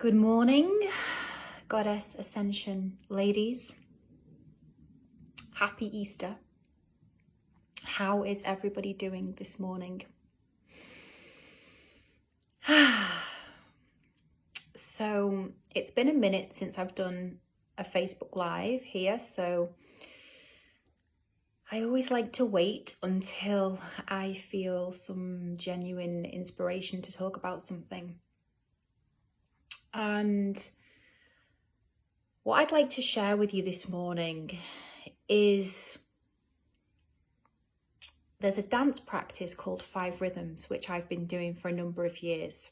Good morning, Goddess Ascension ladies. Happy Easter. How is everybody doing this morning? So it's been a minute since I've done a Facebook Live here, so I always like to wait until I feel some genuine inspiration to talk about something. And what I'd like to share with you this morning is there's a dance practice called 5 Rhythms, which I've been doing for a number of years.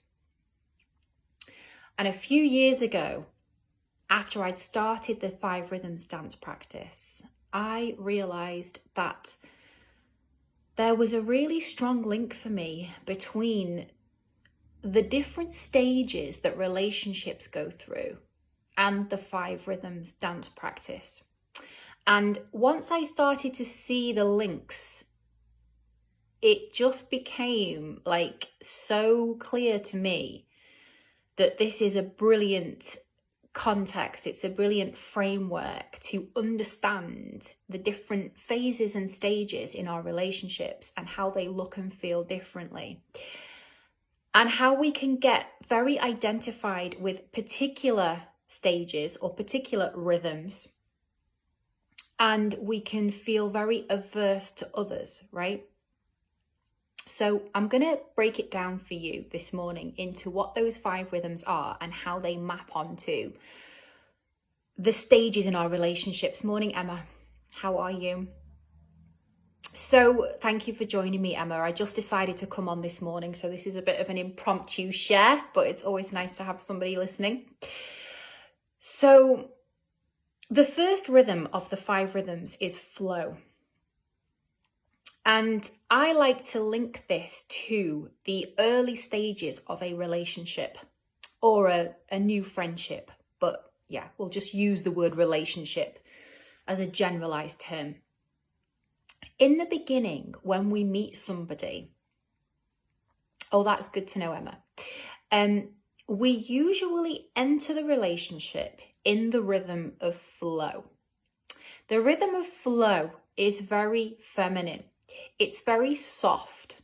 And a few years ago, after I'd started the 5 Rhythms dance practice, I realized that there was a really strong link for me between the different stages that relationships go through and the 5 Rhythms dance practice. And once I started to see the links, it just became like so clear to me that this is a brilliant context. It's a brilliant framework to understand the different phases and stages in our relationships and how they look and feel differently, and how we can get very identified with particular stages or particular rhythms, and we can feel very averse to others, right? So I'm going to break it down for you this morning into what those 5 rhythms are and how they map onto the stages in our relationships. Morning, Emma. How are you? So thank you for joining me, Emma. I just decided to come on this morning, so this is a bit of an impromptu share, but it's always nice to have somebody listening. So the first rhythm of the 5 rhythms is flow. And I like to link this to the early stages of a relationship or a new friendship. But yeah, we'll just use the word relationship as a generalized term. In the beginning, when we meet somebody, oh, that's good to know, Emma. We usually enter the relationship in the rhythm of flow. The rhythm of flow is very feminine. It's very soft.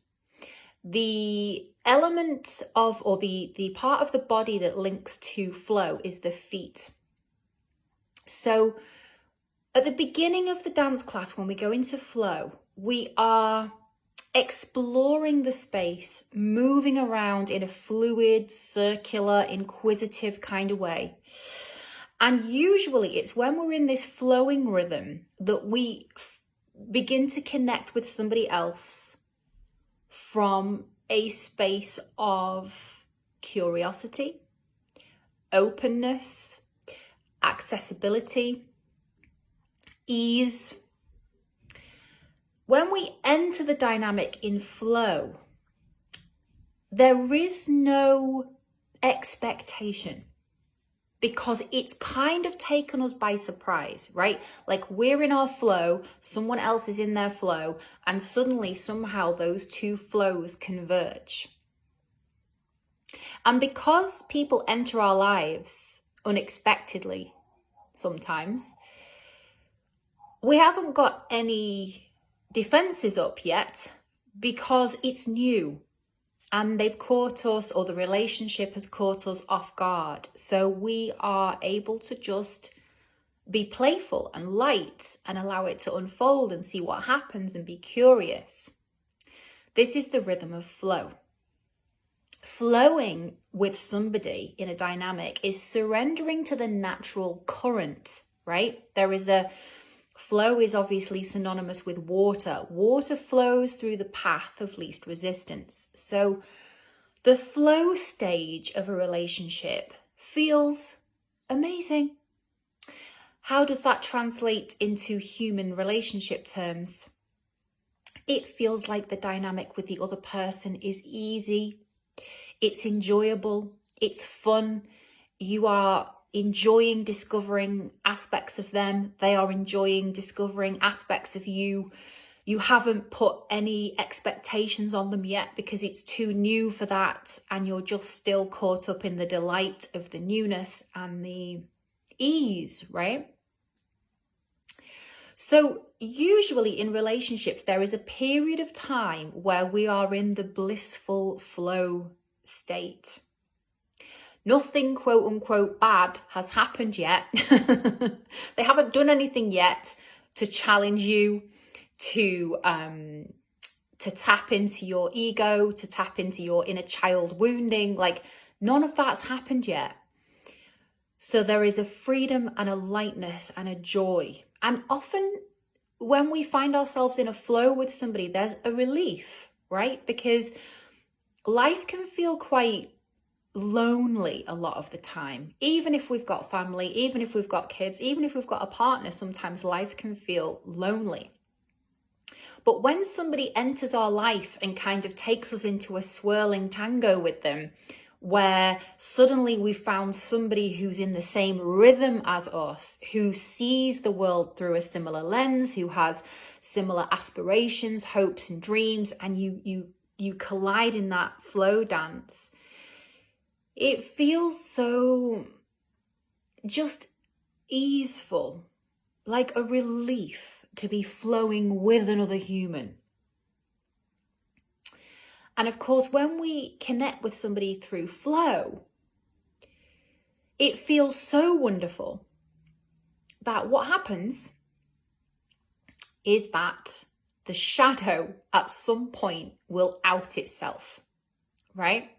The element of, or the part of the body that links to flow is the feet. So at the beginning of the dance class, when we go into flow, we are exploring the space, moving around in a fluid, circular, inquisitive kind of way. And usually it's when we're in this flowing rhythm that we begin to connect with somebody else from a space of curiosity, openness, accessibility, ease. When we enter the dynamic in flow, there is no expectation, because it's kind of taken us by surprise, right? Like we're in our flow, someone else is in their flow, and suddenly somehow those two flows converge. And because people enter our lives unexpectedly sometimes, we haven't got any defenses up yet because it's new. And they've caught us, or the relationship has caught us off guard. So we are able to just be playful and light and allow it to unfold and see what happens and be curious. This is the rhythm of flow. Flowing with somebody in a dynamic is surrendering to the natural current, right? Flow is obviously synonymous with water. Water flows through the path of least resistance. So the flow stage of a relationship feels amazing. How does that translate into human relationship terms? It feels like the dynamic with the other person is easy, it's enjoyable, it's fun. You are enjoying discovering aspects of them. They are enjoying discovering aspects of you. You haven't put any expectations on them yet because it's too new for that, and you're just still caught up in the delight of the newness and the ease, right? So usually in relationships, there is a period of time where we are in the blissful flow state. Nothing quote unquote bad has happened yet. They haven't done anything yet to challenge you, to tap into your ego, to tap into your inner child wounding. Like, none of that's happened yet. So there is a freedom and a lightness and a joy. And often when we find ourselves in a flow with somebody, there's a relief, right? Because life can feel quite lonely a lot of the time. Even if we've got family, even if we've got kids, even if we've got a partner, sometimes life can feel lonely. But when somebody enters our life and kind of takes us into a swirling tango with them, where suddenly we found somebody who's in the same rhythm as us, who sees the world through a similar lens, who has similar aspirations, hopes and dreams, and you collide in that flow dance, it feels so just easeful, like a relief to be flowing with another human. And of course, when we connect with somebody through flow, it feels so wonderful that what happens is that the shadow at some point will out itself, right?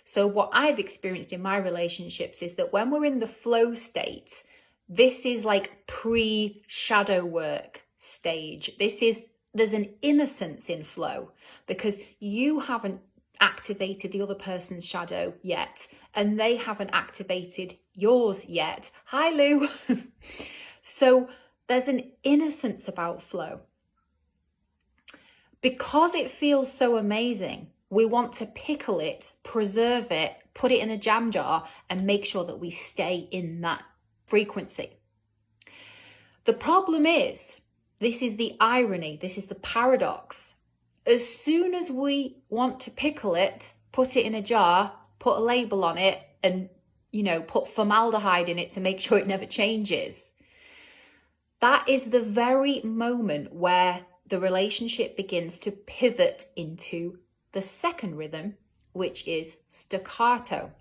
So what I've experienced in my relationships is that when we're in the flow state, this is like pre-shadow work stage. There's an innocence in flow because you haven't activated the other person's shadow yet, and they haven't activated yours yet. Hi, Lou. So there's an innocence about flow. Because it feels so amazing, we want to pickle it, preserve it, put it in a jam jar, and make sure that we stay in that frequency. The problem is, this is the irony, this is the paradox. As soon as we want to pickle it, put it in a jar, put a label on it, and, put formaldehyde in it to make sure it never changes, that is the very moment where the relationship begins to pivot into the second rhythm, which is staccato.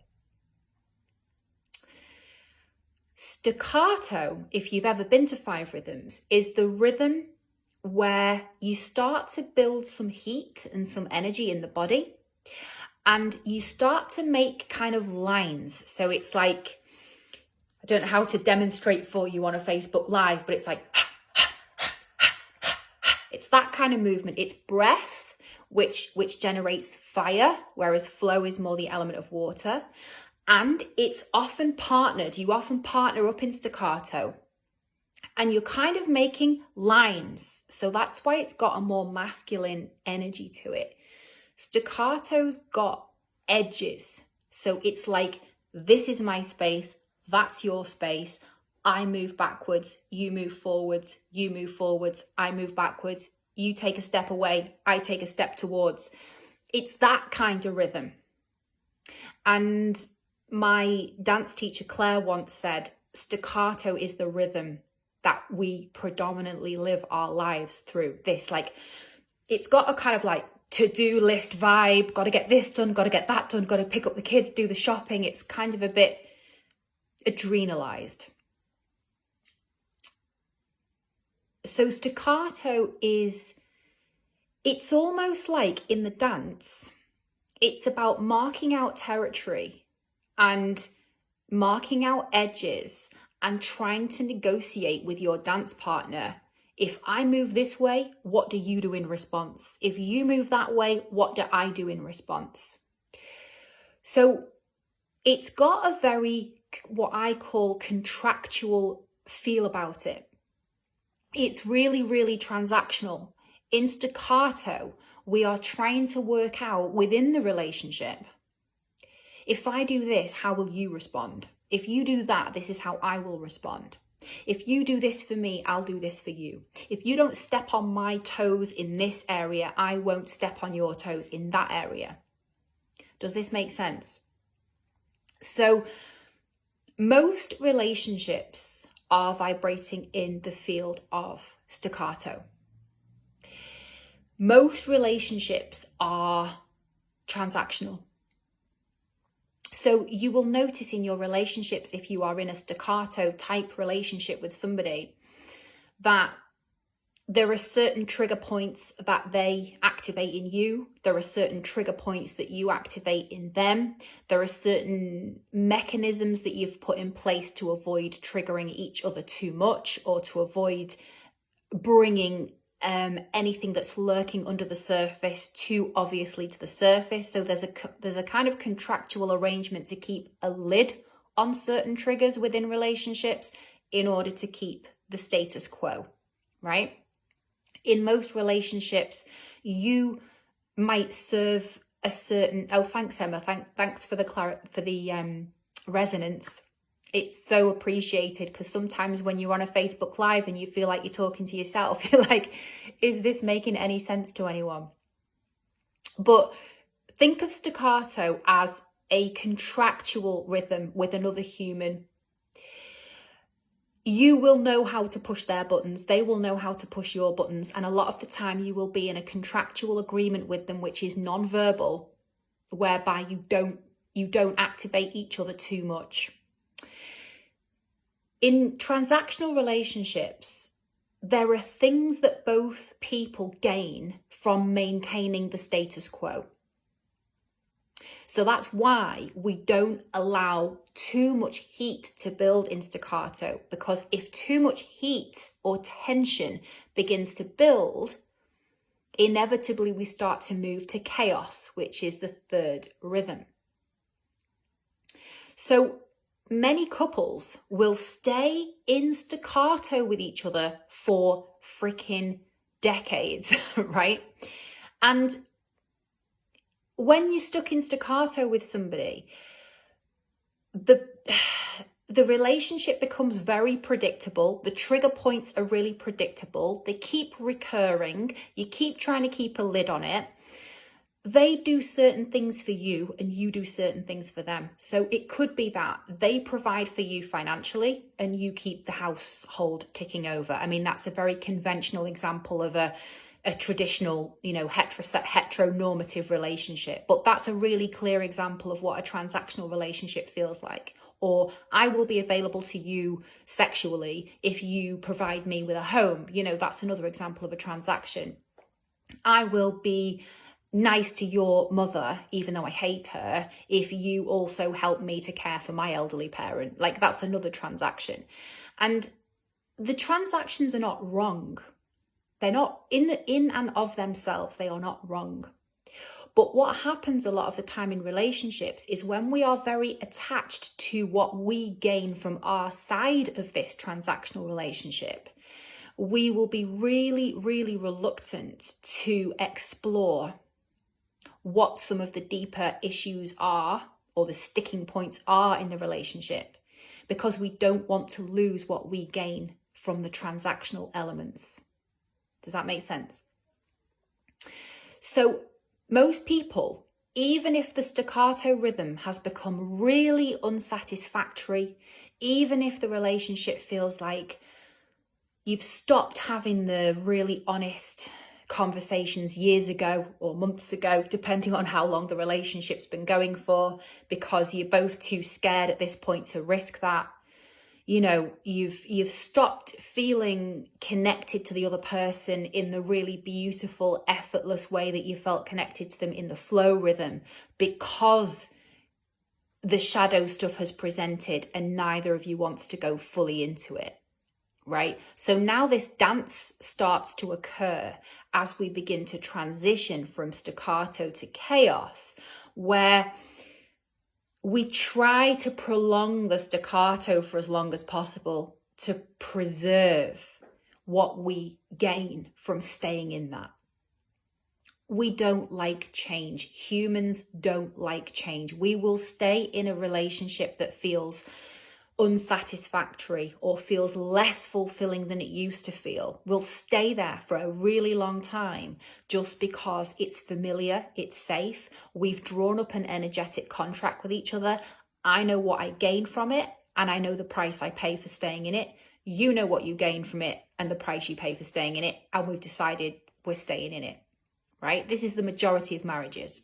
Staccato, if you've ever been to 5 rhythms, is the rhythm where you start to build some heat and some energy in the body, and you start to make kind of lines. So it's like, I don't know how to demonstrate for you on a Facebook Live, but it's like, it's that kind of movement. It's breath, which generates fire, whereas flow is more the element of water. And it's often partnered. You often partner up in staccato, and you're kind of making lines. So that's why it's got a more masculine energy to it. Staccato's got edges. So it's like, this is my space, that's your space. I move backwards, you move forwards, you move forwards, I move backwards, you take a step away, I take a step towards. It's that kind of rhythm. And my dance teacher Claire once said, staccato is the rhythm that we predominantly live our lives through. This, like, it's got a kind of like to-do list vibe, got to get this done, got to get that done, got to pick up the kids, do the shopping. It's kind of a bit adrenalized. So staccato it's almost like in the dance, it's about marking out territory and marking out edges and trying to negotiate with your dance partner. If I move this way, what do you do in response? If you move that way, what do I do in response? So it's got a very, what I call, contractual feel about it. It's really, really transactional. In staccato, we are trying to work out within the relationship, if I do this, how will you respond? If you do that, this is how I will respond. If you do this for me, I'll do this for you. If you don't step on my toes in this area, I won't step on your toes in that area. Does this make sense? So most relationships are vibrating in the field of staccato. Most relationships are transactional. So you will notice in your relationships, if you are in a staccato type relationship with somebody, that there are certain trigger points that they activate in you. There are certain trigger points that you activate in them. There are certain mechanisms that you've put in place to avoid triggering each other too much, or to avoid bringing anything that's lurking under the surface too obviously to the surface. So there's a kind of contractual arrangement to keep a lid on certain triggers within relationships in order to keep the status quo, right? In most relationships, you might serve a certain, oh, thanks Emma, thanks for the resonance. It's so appreciated, because sometimes when you're on a Facebook Live and you feel like you're talking to yourself, you're like, is this making any sense to anyone? But think of staccato as a contractual rhythm with another human. You will know how to push their buttons. They will know how to push your buttons. And a lot of the time you will be in a contractual agreement with them, which is non-verbal, whereby you don't activate each other too much. In transactional relationships, there are things that both people gain from maintaining the status quo. So that's why we don't allow too much heat to build in staccato, because if too much heat or tension begins to build, inevitably we start to move to chaos, which is the third rhythm. So many couples will stay in staccato with each other for freaking decades, right? And when you're stuck in staccato with somebody, the relationship becomes very predictable. The trigger points are really predictable. They keep recurring. You keep trying to keep a lid on it. They do certain things for you and you do certain things for them. So it could be that they provide for you financially and you keep the household ticking over. I mean, that's a very conventional example of a traditional, heteronormative relationship. But that's a really clear example of what a transactional relationship feels like. Or I will be available to you sexually if you provide me with a home. That's another example of a transaction. I will be nice to your mother, even though I hate her, if you also help me to care for my elderly parent. Like, that's another transaction. And the transactions are not wrong. They're not in and of themselves, they are not wrong. But what happens a lot of the time in relationships is when we are very attached to what we gain from our side of this transactional relationship, we will be really, really reluctant to explore what some of the deeper issues are, or the sticking points are in the relationship, because we don't want to lose what we gain from the transactional elements. Does that make sense? So most people, even if the staccato rhythm has become really unsatisfactory, even if the relationship feels like you've stopped having the really honest conversations years ago or months ago, depending on how long the relationship's been going for, because you're both too scared at this point to risk that. You've stopped feeling connected to the other person in the really beautiful, effortless way that you felt connected to them in the flow rhythm, because the shadow stuff has presented and neither of you wants to go fully into it, right? So now this dance starts to occur as we begin to transition from staccato to chaos, where we try to prolong the staccato for as long as possible to preserve what we gain from staying in that. We don't like change. Humans don't like change. We will stay in a relationship that feels unsatisfactory or feels less fulfilling than it used to feel will stay there for a really long time just because it's familiar, it's safe. We've drawn up an energetic contract with each other. I know what I gain from it, and I know the price I pay for staying in it. You know what you gain from it and the price you pay for staying in it, and we've decided we're staying in it, right? This is the majority of marriages.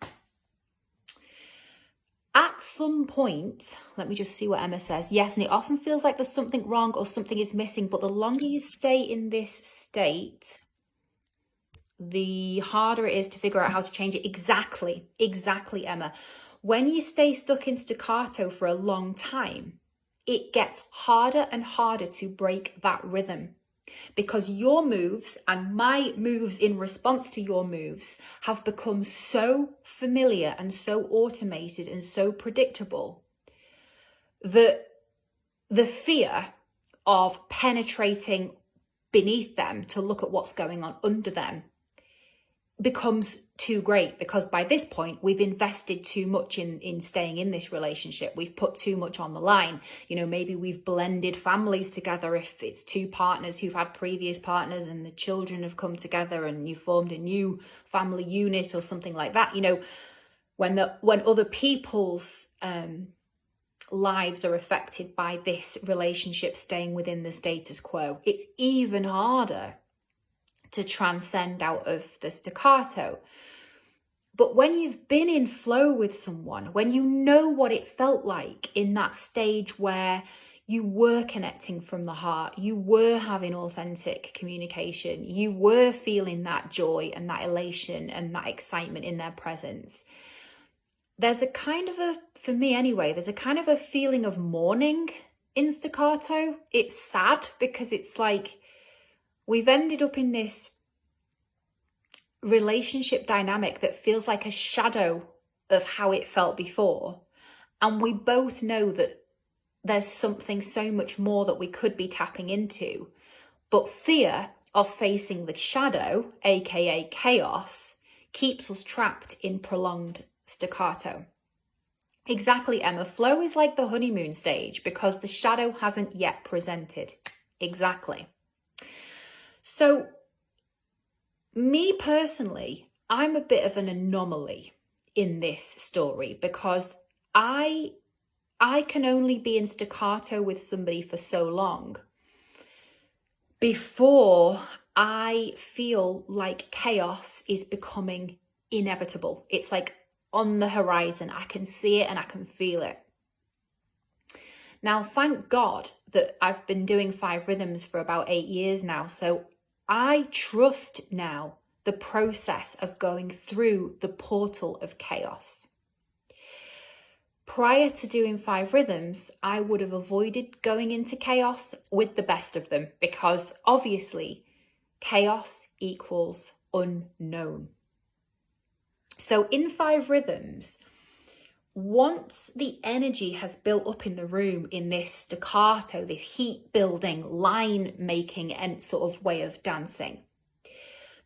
At some point, let me just see what Emma says. Yes, and it often feels like there's something wrong or something is missing, but the longer you stay in this state, the harder it is to figure out how to change it. Exactly, Emma. When you stay stuck in staccato for a long time, it gets harder and harder to break that rhythm, because your moves and my moves in response to your moves have become so familiar and so automated and so predictable that the fear of penetrating beneath them to look at what's going on under them becomes too great, because by this point we've invested too much in staying in this relationship. We've put too much on the line. You know, maybe we've blended families together if it's two partners who've had previous partners and the children have come together and you formed a new family unit or something like that. You know, when other people's lives are affected by this relationship staying within the status quo, it's even harder to transcend out of the staccato. But when you've been in flow with someone, when you know what it felt like in that stage where you were connecting from the heart, you were having authentic communication, you were feeling that joy and that elation and that excitement in their presence, there's a kind of for me anyway, there's a kind of a feeling of mourning in staccato. It's sad because it's like, we've ended up in this relationship dynamic that feels like a shadow of how it felt before. And we both know that there's something so much more that we could be tapping into. But fear of facing the shadow, aka chaos, keeps us trapped in prolonged staccato. Exactly, Emma. Flow is like the honeymoon stage because the shadow hasn't yet presented. Exactly. So, me personally, I'm a bit of an anomaly in this story because I can only be in staccato with somebody for so long before I feel like chaos is becoming inevitable. It's like on the horizon. I can see it and I can feel it. Now, thank God that I've been doing 5 Rhythms for about 8 years now. So I trust now the process of going through the portal of chaos. Prior to doing 5 Rhythms, I would have avoided going into chaos with the best of them because obviously chaos equals unknown. So in 5 Rhythms, once the energy has built up in the room in this staccato, this heat building, line making and sort of way of dancing,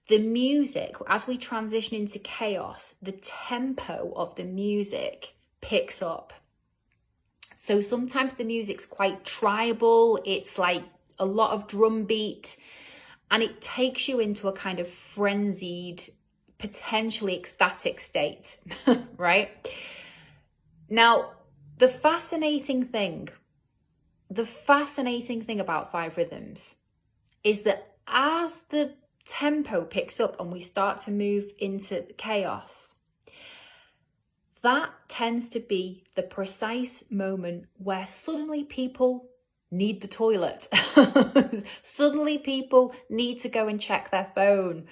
the music, as we transition into chaos, the tempo of the music picks up. So sometimes the music's quite tribal, it's like a lot of drum beat, and it takes you into a kind of frenzied, potentially ecstatic state, right? Now, the fascinating thing about 5 Rhythms is that as the tempo picks up and we start to move into chaos, that tends to be the precise moment where suddenly people need the toilet. Suddenly people need to go and check their phone.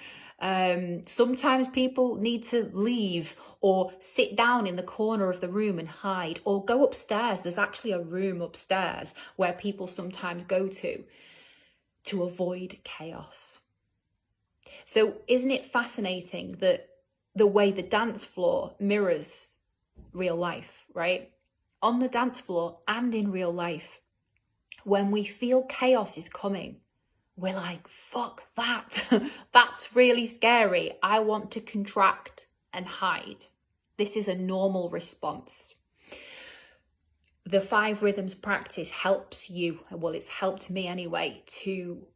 Sometimes people need to leave or sit down in the corner of the room and hide or go upstairs. There's actually a room upstairs where people sometimes go to avoid chaos. So isn't it fascinating that the way the dance floor mirrors real life, right? On the dance floor and in real life, when we feel chaos is coming, we're like, fuck that. That's really scary. I want to contract and hide. This is a normal response. the 5 rhythms practice helps you, well, it's helped me anyway, to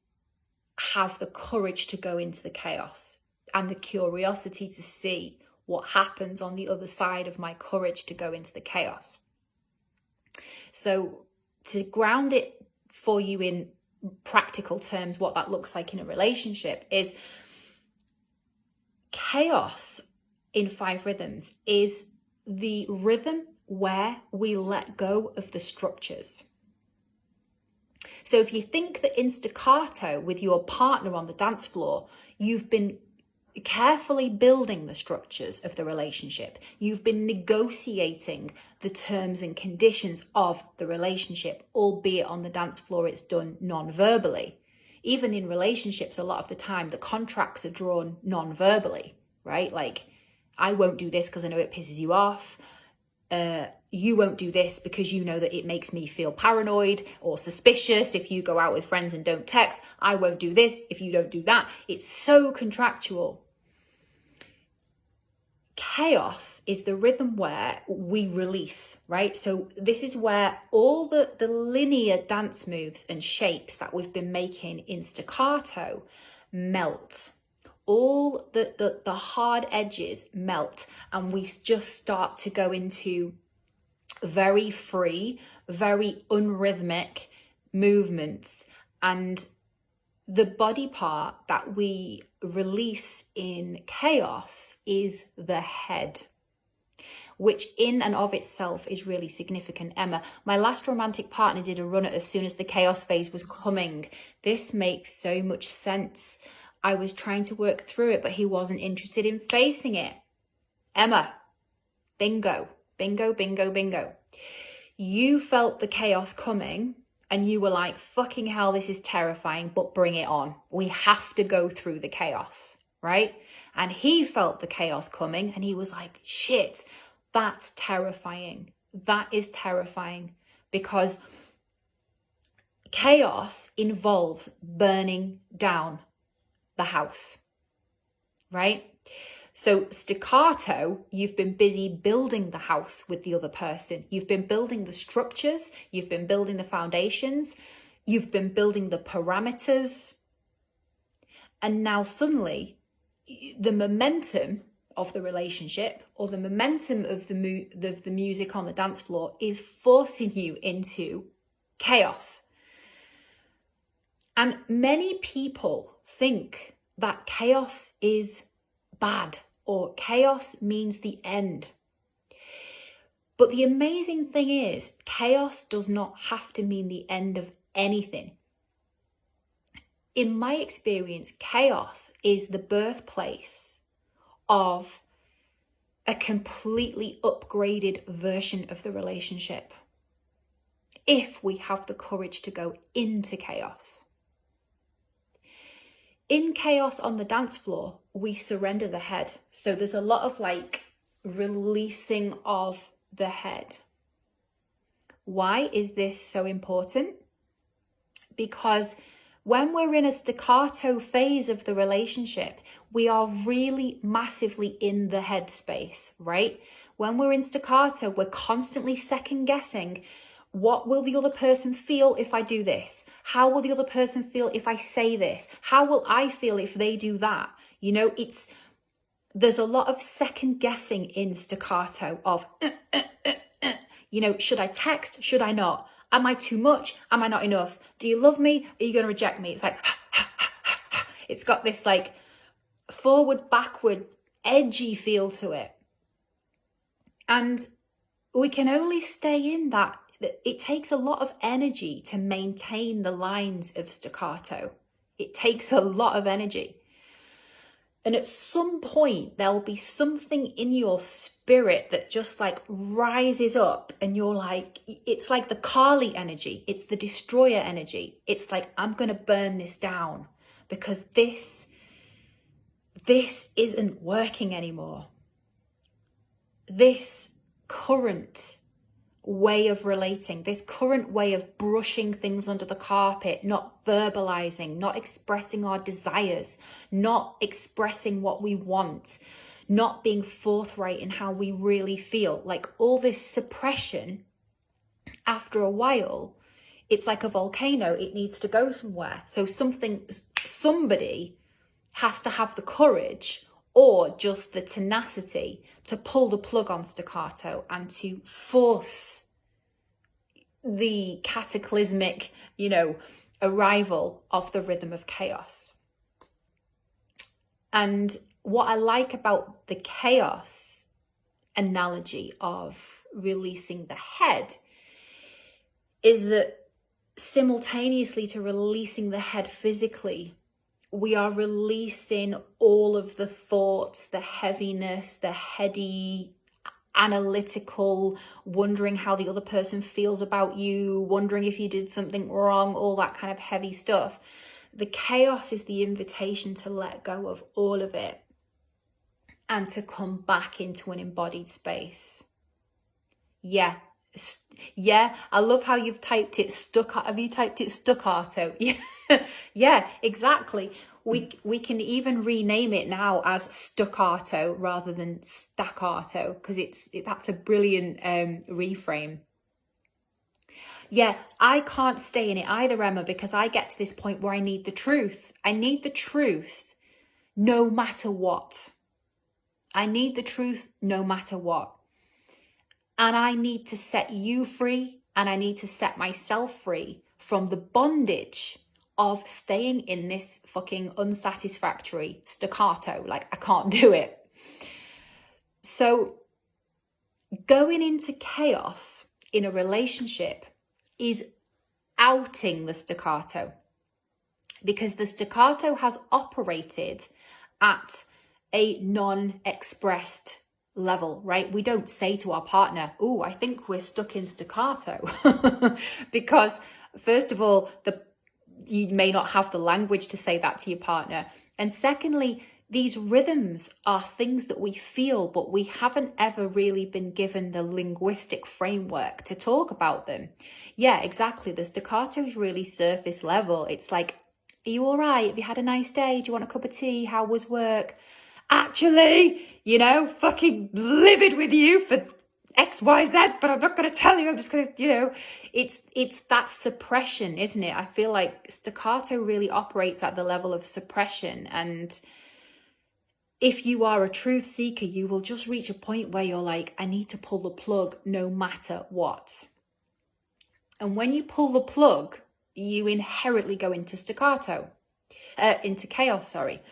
have the courage to go into the chaos and the curiosity to see what happens on the other side of my courage to go into the chaos. So to ground it for you in practical terms, what that looks like in a relationship is chaos in 5 rhythms is the rhythm where we let go of the structures. So if you think that in staccato with your partner on the dance floor, you've been carefully building the structures of the relationship. You've been negotiating the terms and conditions of the relationship, albeit on the dance floor it's done non-verbally. Even in relationships, a lot of the time, the contracts are drawn non-verbally, right? Like, I won't do this because I know it pisses you off. You won't do this because you know that it makes me feel paranoid or suspicious if you go out with friends and don't text. I won't do this if you don't do that. It's so contractual. Chaos is the rhythm where we release, right? So this is where all the linear dance moves and shapes that we've been making in staccato melt. All the hard edges melt, and we just start to go into very free, very unrhythmic movements. And the body part that we release in chaos is the head, which in and of itself is really significant. Emma, my last romantic partner did a runner as soon as the chaos phase was coming. This makes so much sense. I was trying to work through it, but he wasn't interested in facing it. Emma, bingo, bingo, bingo, bingo. You felt the chaos coming and you were like, fucking hell, this is terrifying, but bring it on. We have to go through the chaos, right? And he felt the chaos coming and he was like, shit, that's terrifying. That is terrifying, because chaos involves burning down the house, right? So staccato, you've been busy building the house with the other person. You've been building the structures. You've been building the foundations. You've been building the parameters. And now suddenly the momentum of the relationship, or the momentum of the music on the dance floor, is forcing you into chaos. And many people think that chaos is bad, or chaos means the end. But the amazing thing is, chaos does not have to mean the end of anything. In my experience, chaos is the birthplace of a completely upgraded version of the relationship, if we have the courage to go into chaos. In chaos on the dance floor, we surrender the head. So there's a lot of like releasing of the head. Why is this so important? Because when we're in a staccato phase of the relationship, we are really massively in the head space, right? When we're in staccato, we're constantly second guessing. What will the other person feel if I do this? How will the other person feel if I say this? How will I feel if they do that? You know, there's a lot of second guessing in staccato of, you know, should I text? Should I not? Am I too much? Am I not enough? Do you love me? Are you going to reject me? It's like, it's got this like forward, backward, edgy feel to it. And we can only stay in that. It takes a lot of energy to maintain the lines of staccato. It takes a lot of energy. And at some point, there'll be something in your spirit that just like rises up, and you're like, it's like the Kali energy. It's the destroyer energy. It's like, I'm going to burn this down because this isn't working anymore. This current way of relating, this current way of brushing things under the carpet, not verbalizing, not expressing our desires, not expressing what we want, not being forthright in how we really feel, like all this suppression after a while, it's like a volcano. It needs to go somewhere. So somebody has to have the courage or just the tenacity to pull the plug on staccato and to force the cataclysmic, arrival of the rhythm of chaos. And what I like about the chaos analogy of releasing the head is that simultaneously to releasing the head physically, we are releasing all of the thoughts, the heaviness, the heady, analytical, wondering how the other person feels about you, wondering if you did something wrong, all that kind of heavy stuff. The chaos is the invitation to let go of all of it and to come back into an embodied space. Yeah, I love how you've typed it staccato. Have you typed it staccato? Yeah, exactly. We can even rename it now as staccato rather than staccato, because that's a brilliant reframe. Yeah, I can't stay in it either, Emma, because I get to this point where I need the truth. I need the truth no matter what. I need the truth no matter what. And I need to set you free, and I need to set myself free from the bondage of staying in this fucking unsatisfactory staccato. Like, I can't do it. So going into chaos in a relationship is outing the staccato, because the staccato has operated at a non-expressed level, right? We don't say to our partner, "Oh, I think we're stuck in staccato," because first of all, you may not have the language to say that to your partner, and secondly, these rhythms are things that we feel, but we haven't ever really been given the linguistic framework to talk about them. Yeah, exactly. The staccato is really surface level. It's like, "Are you all right? Have you had a nice day? Do you want a cup of tea? How was work? Actually, fucking livid with you for XYZ, but I'm not going to tell you. I'm just going to, it's that suppression, isn't it? I feel like staccato really operates at the level of suppression. And if you are a truth seeker, you will just reach a point where you're like, I need to pull the plug no matter what. And when you pull the plug, you inherently go into into chaos, sorry.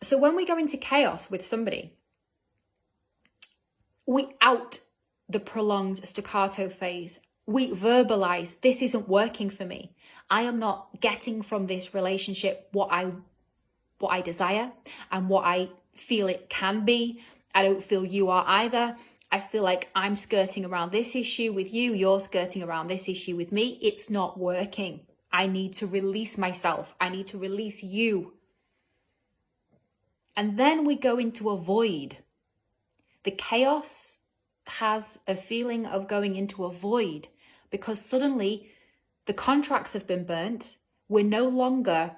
So when we go into chaos with somebody, we out the prolonged staccato phase. We verbalize, this isn't working for me. I am not getting from this relationship what I desire and what I feel it can be. I don't feel you are either. I feel like I'm skirting around this issue with you. You're skirting around this issue with me. It's not working. I need to release myself. I need to release you. And then we go into a void. The chaos has a feeling of going into a void because suddenly the contracts have been burnt. We're no longer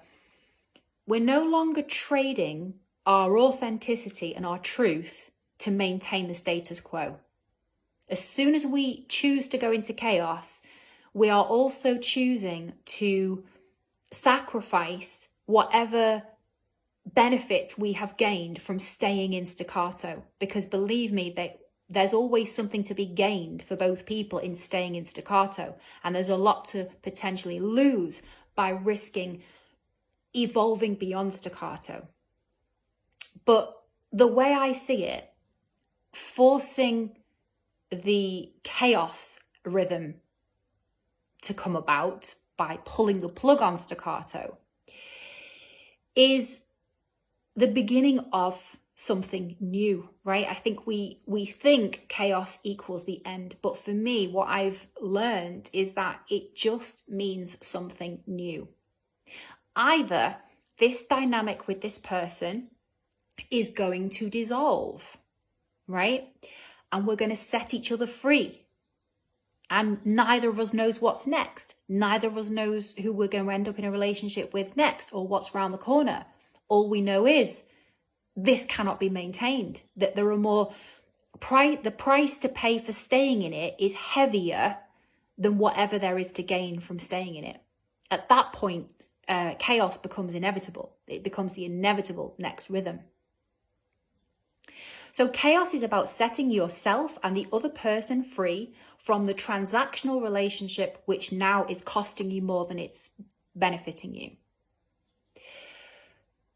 trading our authenticity and our truth to maintain the status quo. As soon as we choose to go into chaos, we are also choosing to sacrifice whatever benefits we have gained from staying in staccato, because believe me, there's always something to be gained for both people in staying in staccato, and there's a lot to potentially lose by risking evolving beyond staccato. But the way I see it, forcing the chaos rhythm to come about by pulling the plug on staccato is the beginning of something new, right? I think we think chaos equals the end, but for me, what I've learned is that it just means something new. Either this dynamic with this person is going to dissolve, right? And we're going to set each other free. And neither of us knows what's next. Neither of us knows who we're going to end up in a relationship with next or what's around the corner. All we know is this cannot be maintained, that there are more the price to pay for staying in it is heavier than whatever there is to gain from staying in it. At that point, chaos becomes inevitable. It becomes the inevitable next rhythm. So chaos is about setting yourself and the other person free from the transactional relationship, which now is costing you more than it's benefiting you.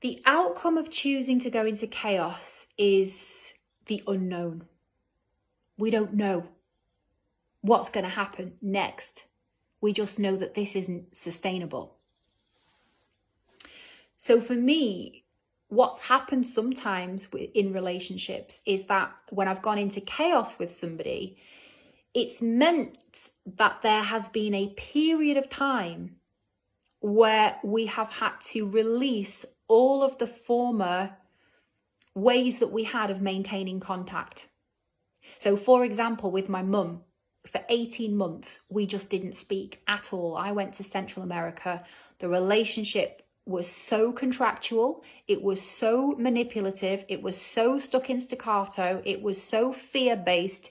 The outcome of choosing to go into chaos is the unknown. We don't know what's going to happen next. We just know that this isn't sustainable. So for me, what's happened sometimes in relationships is that when I've gone into chaos with somebody, it's meant that there has been a period of time where we have had to release all of the former ways that we had of maintaining contact. So for example, with my mum, for 18 months, we just didn't speak at all. I went to Central America. The relationship was so contractual. It was so manipulative. It was so stuck in staccato. It was so fear-based.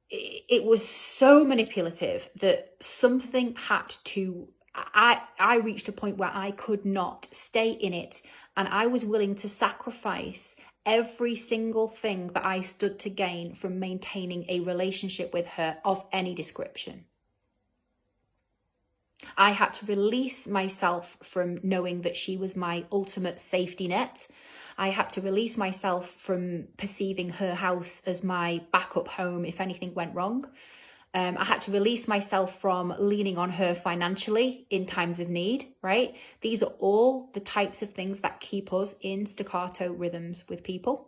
It was so manipulative that something had to, I reached a point where I could not stay in it. And I was willing to sacrifice every single thing that I stood to gain from maintaining a relationship with her of any description. I had to release myself from knowing that she was my ultimate safety net. I had to release myself from perceiving her house as my backup home if anything went wrong. I had to release myself from leaning on her financially in times of need, right? These are all the types of things that keep us in staccato rhythms with people.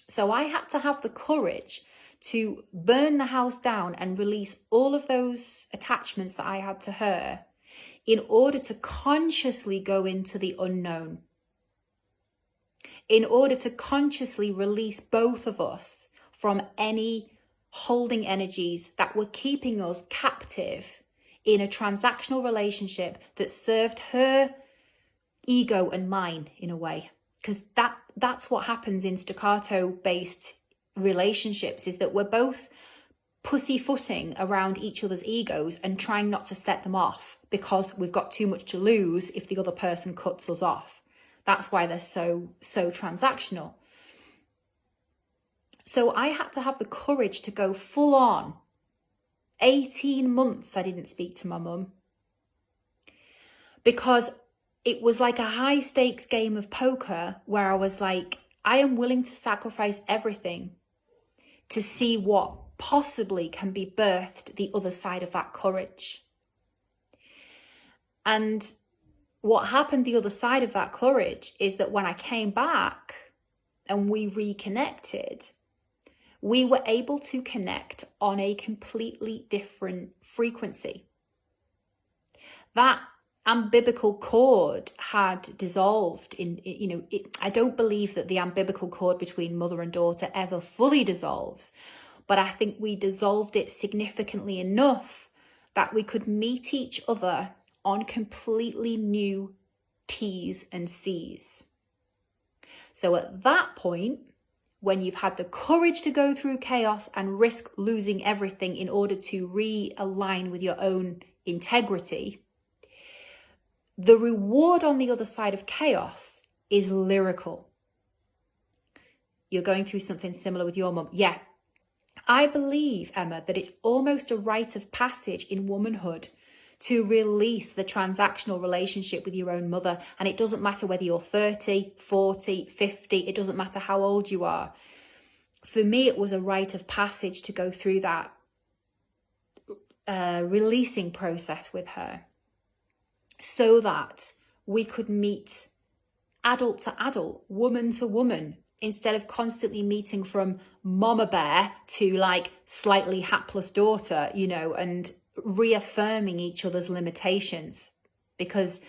So I had to have the courage to burn the house down and release all of those attachments that I had to her in order to consciously go into the unknown, in order to consciously release both of us from any holding energies that were keeping us captive in a transactional relationship that served her ego and mine in a way. Because that's what happens in staccato-based relationships, is that we're both pussyfooting around each other's egos and trying not to set them off because we've got too much to lose if the other person cuts us off. That's why they're so transactional. So I had to have the courage to go full on. 18 months I didn't speak to my mum because it was like a high stakes game of poker where I was like, I am willing to sacrifice everything to see what possibly can be birthed the other side of that courage. And what happened the other side of that courage is that when I came back and we reconnected, we were able to connect on a completely different frequency. That umbilical cord had dissolved I don't believe that the umbilical cord between mother and daughter ever fully dissolves, but I think we dissolved it significantly enough that we could meet each other on completely new T's and C's. So at that point, when you've had the courage to go through chaos and risk losing everything in order to realign with your own integrity, the reward on the other side of chaos is lyrical. You're going through something similar with your mum. Yeah. I believe, Emma, that it's almost a rite of passage in womanhood to release the transactional relationship with your own mother. And it doesn't matter whether you're 30, 40, 50, it doesn't matter how old you are. For me, it was a rite of passage to go through that releasing process with her so that we could meet adult to adult, woman to woman, instead of constantly meeting from mama bear to like slightly hapless daughter, and reaffirming each other's limitations. Because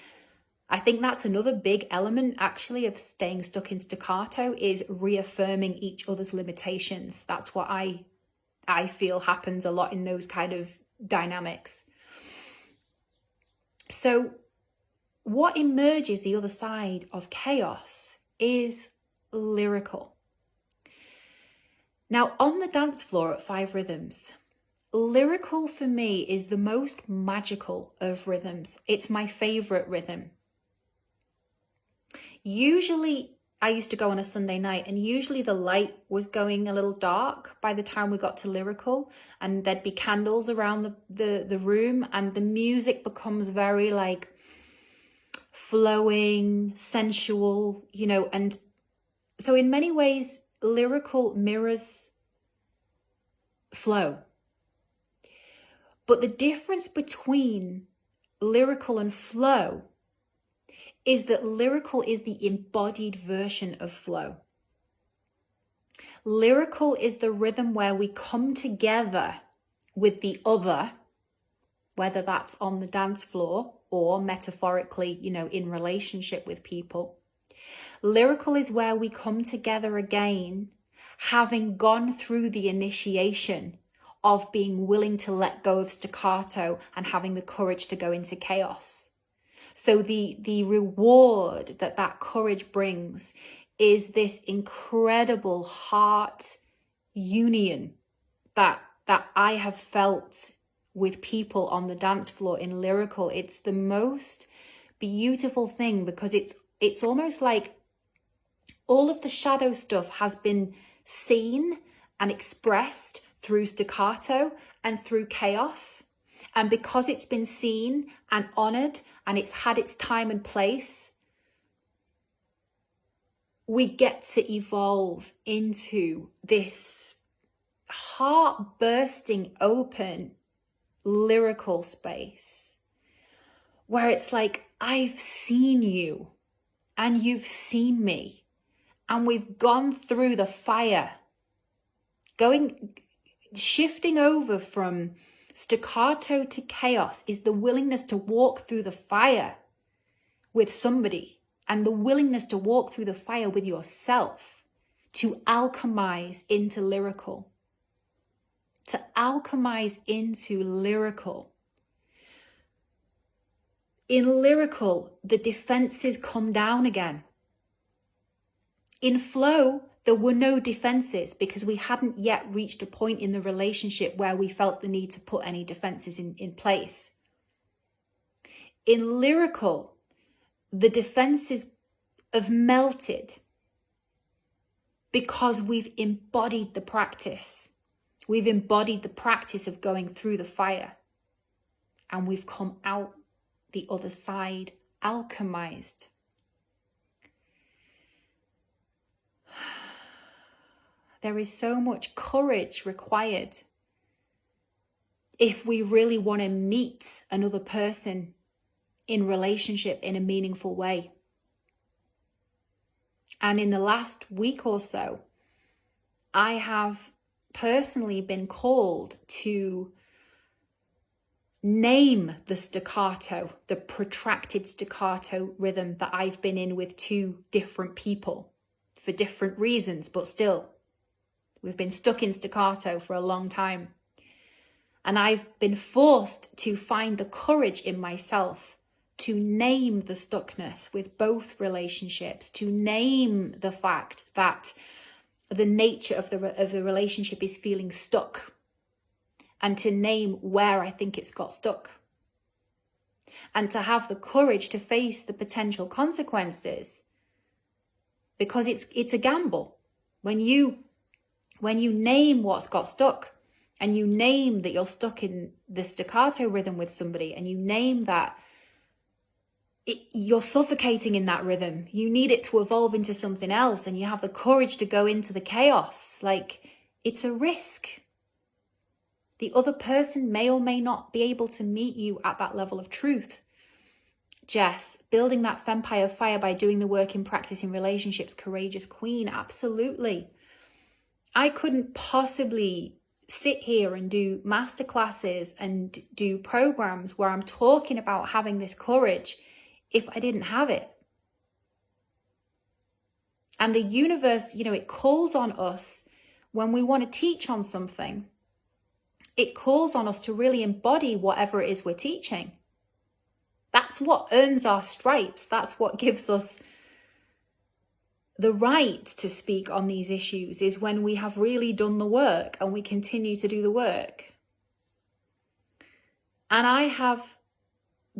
I think that's another big element actually of staying stuck in staccato, is reaffirming each other's limitations. That's what I feel happens a lot in those kind of dynamics. So what emerges the other side of chaos is lyrical. Now, on the dance floor at Five Rhythms, lyrical for me is the most magical of rhythms. It's my favorite rhythm. Usually, I used to go on a Sunday night, and usually the light was going a little dark by the time we got to lyrical, and there'd be candles around the room, and the music becomes very like flowing, sensual, you know, and so in many ways, lyrical mirrors flow. But the difference between lyrical and flow is that lyrical is the embodied version of flow. Lyrical is the rhythm where we come together with the other, whether that's on the dance floor or metaphorically, you know, in relationship with people. Lyrical is where we come together again, having gone through the initiation of being willing to let go of staccato and having the courage to go into chaos. So the reward that courage brings is this incredible heart union that I have felt with people on the dance floor in lyrical. It's the most beautiful thing, because it's almost like all of the shadow stuff has been seen and expressed through staccato and through chaos. And because it's been seen and honored and it's had its time and place, we get to evolve into this heart bursting open lyrical space where it's like, I've seen you and you've seen me, and we've gone through the fire, shifting over from staccato to chaos is the willingness to walk through the fire with somebody, and the willingness to walk through the fire with yourself, to alchemize into lyrical. To alchemize into lyrical. In lyrical, the defenses come down again. In flow, there were no defenses because we hadn't yet reached a point in the relationship where we felt the need to put any defenses in place. In lyrical, the defenses have melted because we've embodied the practice. We've embodied the practice of going through the fire, and we've come out the other side alchemized. There is so much courage required if we really want to meet another person in relationship in a meaningful way. And in the last week or so, I have personally been called to name the staccato, the protracted staccato rhythm that I've been in with two different people for different reasons, but still, we've been stuck in staccato for a long time. And I've been forced to find the courage in myself to name the stuckness with both relationships, to name the fact that the nature of the relationship is feeling stuck, and to name where I think it's got stuck, and to have the courage to face the potential consequences, because it's a gamble. When you name what's got stuck, and you name that you're stuck in the staccato rhythm with somebody, and you name that you're suffocating in that rhythm, you need it to evolve into something else, and you have the courage to go into the chaos, like, it's a risk. The other person may or may not be able to meet you at that level of truth. Jess, building that Fempire fire by doing the work in practice in relationships, courageous queen, absolutely. I couldn't possibly sit here and do masterclasses and do programs where I'm talking about having this courage if I didn't have it. And the universe, it calls on us when we want to teach on something. It calls on us to really embody whatever it is we're teaching. That's what earns our stripes. That's what gives us the right to speak on these issues is when we have really done the work and we continue to do the work. And I have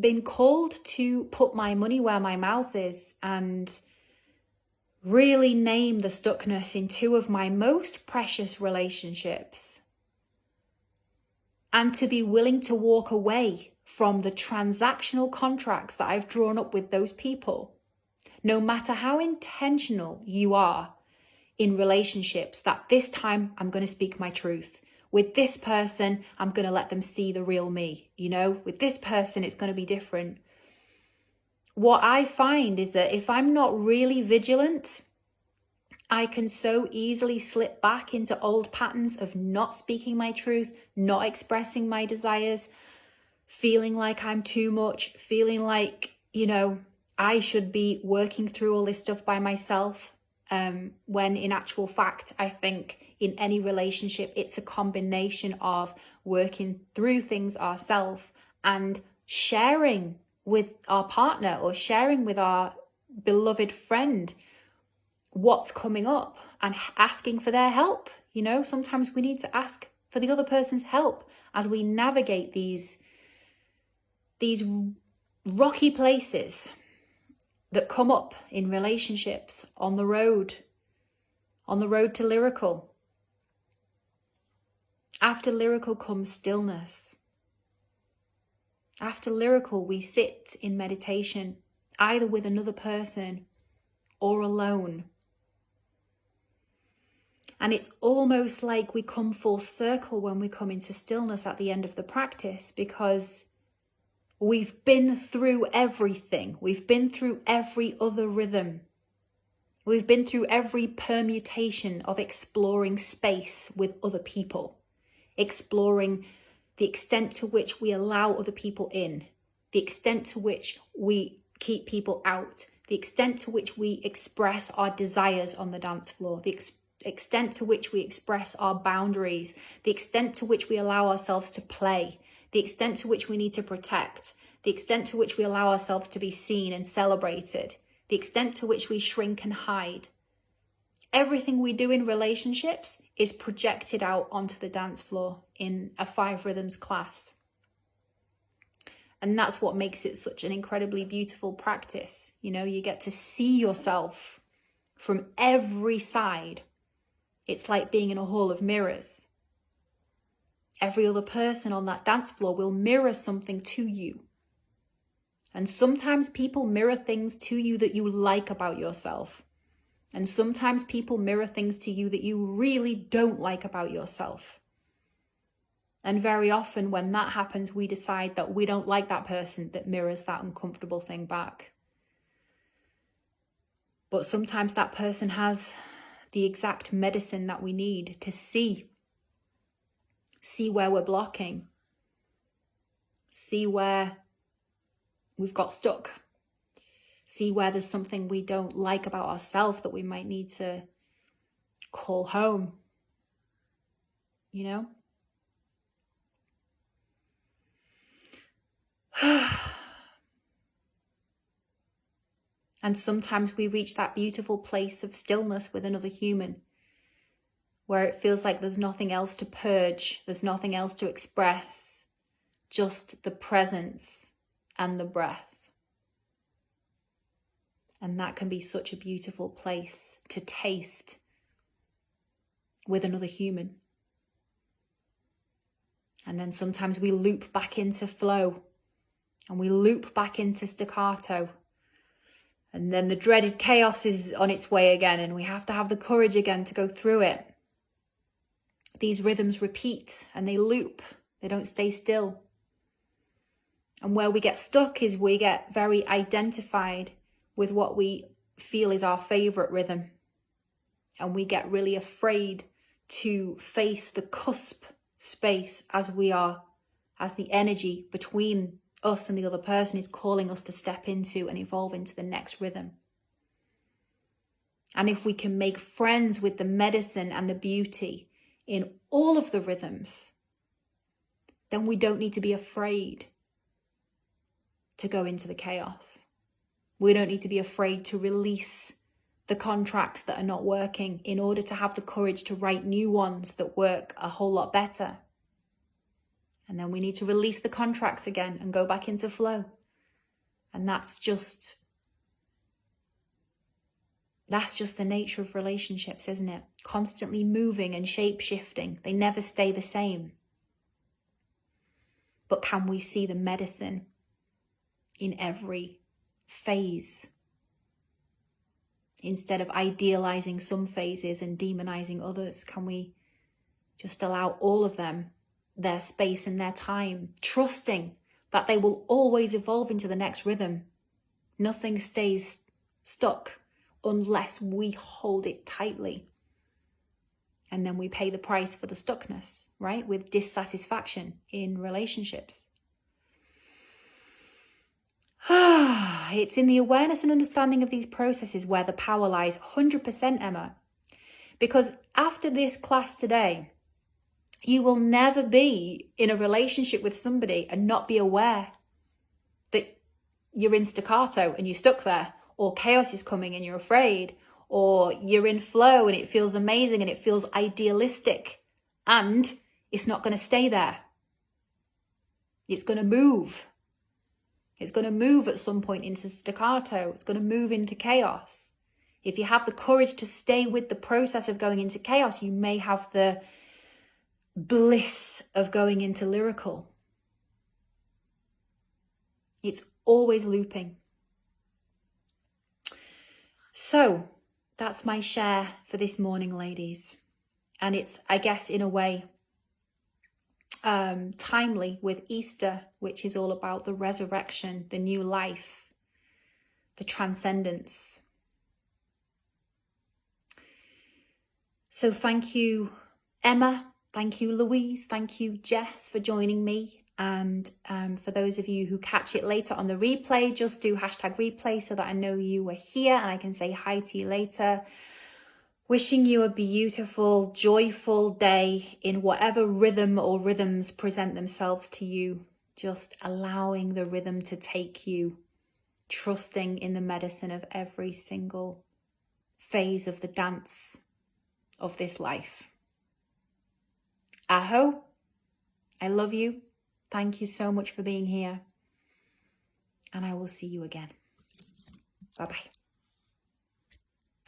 been called to put my money where my mouth is and really name the stuckness in two of my most precious relationships, and to be willing to walk away from the transactional contracts that I've drawn up with those people. No matter how intentional you are in relationships, that this time I'm going to speak my truth. With this person, I'm going to let them see the real me. With this person, it's going to be different. What I find is that if I'm not really vigilant, I can so easily slip back into old patterns of not speaking my truth, not expressing my desires, feeling like I'm too much, feeling like, I should be working through all this stuff by myself. When in actual fact, I think in any relationship, it's a combination of working through things ourselves and sharing with our partner or sharing with our beloved friend what's coming up and asking for their help. Sometimes we need to ask for the other person's help as we navigate these rocky places that come up in relationships on the road to lyrical. After lyrical comes stillness. After lyrical, we sit in meditation, either with another person or alone. And it's almost like we come full circle when we come into stillness at the end of the practice, because we've been through everything. We've been through every other rhythm. We've been through every permutation of exploring space with other people, exploring the extent to which we allow other people in, the extent to which we keep people out, the extent to which we express our desires on the dance floor, the extent to which we express our boundaries, the extent to which we allow ourselves to play, the extent to which we need to protect, the extent to which we allow ourselves to be seen and celebrated, the extent to which we shrink and hide. Everything we do in relationships is projected out onto the dance floor in a 5 Rhythms class. And that's what makes it such an incredibly beautiful practice. You get to see yourself from every side. It's like being in a hall of mirrors. Every other person on that dance floor will mirror something to you. And sometimes people mirror things to you that you like about yourself. And sometimes people mirror things to you that you really don't like about yourself. And very often when that happens, we decide that we don't like that person that mirrors that uncomfortable thing back. But sometimes that person has the exact medicine that we need to see where we're blocking, see where we've got stuck, see where there's something we don't like about ourselves that we might need to call home, And sometimes we reach that beautiful place of stillness with another human, where it feels like there's nothing else to purge, there's nothing else to express, just the presence and the breath. And that can be such a beautiful place to taste with another human. And then sometimes we loop back into flow and we loop back into staccato. And then the dreaded chaos is on its way again, and we have to have the courage again to go through it. These rhythms repeat and they loop. They don't stay still. And where we get stuck is we get very identified with what we feel is our favorite rhythm. And we get really afraid to face the cusp space as the energy between us and the other person is calling us to step into and evolve into the next rhythm. And if we can make friends with the medicine and the beauty in all of the rhythms, then we don't need to be afraid to go into the chaos. We don't need to be afraid to release the contracts that are not working in order to have the courage to write new ones that work a whole lot better. And then we need to release the contracts again and go back into flow. And that's just the nature of relationships, isn't it? Constantly moving and shape-shifting. They never stay the same. But can we see the medicine in every phase? Instead of idealizing some phases and demonizing others, can we just allow all of them their space and their time, trusting that they will always evolve into the next rhythm? Nothing stays stuck unless we hold it tightly. And then we pay the price for the stuckness, right? With dissatisfaction in relationships. It's in the awareness and understanding of these processes where the power lies 100%, Emma. Because after this class today, you will never be in a relationship with somebody and not be aware that you're in staccato and you're stuck there, or chaos is coming and you're afraid, or you're in flow and it feels amazing and it feels idealistic, and it's not going to stay there. It's going to move. It's going to move at some point into staccato. It's going to move into chaos. If you have the courage to stay with the process of going into chaos, you may have the bliss of going into lyrical. It's always looping. So that's my share for this morning, ladies. And it's, I guess, in a way, timely with Easter, which is all about the resurrection, the new life, the transcendence. So thank you, Emma. Thank you, Louise. Thank you, Jess, for joining me. And for those of you who catch it later on the replay, just do #replay so that I know you were here and I can say hi to you later. Wishing you a beautiful, joyful day in whatever rhythm or rhythms present themselves to you. Just allowing the rhythm to take you, trusting in the medicine of every single phase of the dance of this life. Aho, I love you. Thank you so much for being here. And I will see you again. Bye-bye.